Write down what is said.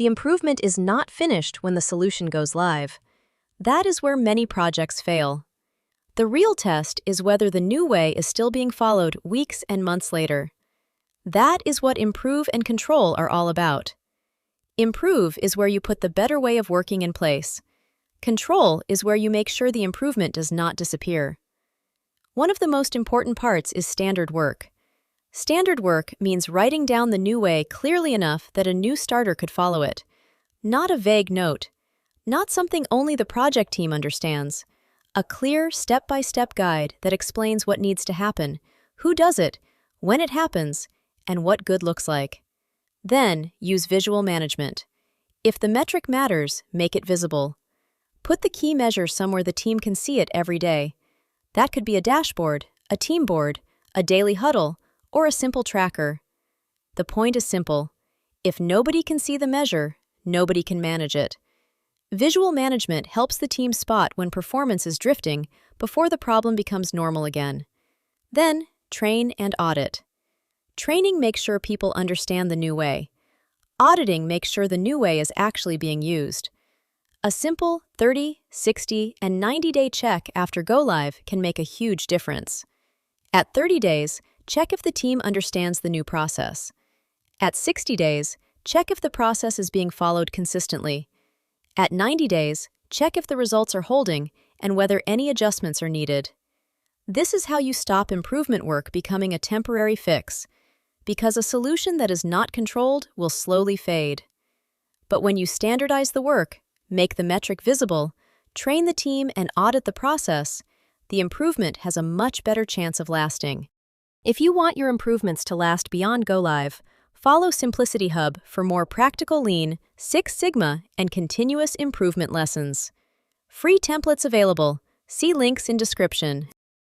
the improvement is not finished when the solution goes live. That is where many projects fail. The real test is whether the new way is still being followed weeks and months later. That is what improve and control are all about. Improve is where you put the better way of working in place. Control is where you make sure the improvement does not disappear. One of the most important parts is standard work. Standard work means writing down the new way clearly enough that a new starter could follow it. Not a vague note. Not something only the project team understands. A clear, step-by-step guide that explains what needs to happen, who does it, when it happens, and what good looks like. Then, use visual management. If the metric matters, make it visible. Put the key measure somewhere the team can see it every day. That could be a dashboard, a team board, a daily huddle, or a simple tracker. The point is simple. If nobody can see the measure, nobody can manage it. Visual management helps the team spot when performance is drifting before the problem becomes normal again. Then, train and audit. Training makes sure people understand the new way. Auditing makes sure the new way is actually being used. A simple 30, 60, and 90-day check after go-live can make a huge difference. At 30 days, check if the team understands the new process. At 60 days, check if the process is being followed consistently. At 90 days, check if the results are holding and whether any adjustments are needed. This is how you stop improvement work becoming a temporary fix, because a solution that is not controlled will slowly fade. But when you standardize the work, make the metric visible, train the team, and audit the process, the improvement has a much better chance of lasting. If you want your improvements to last beyond go-live, follow SimplicityHub for more practical Lean, Six Sigma, and continuous improvement lessons. Free templates available. See links in description.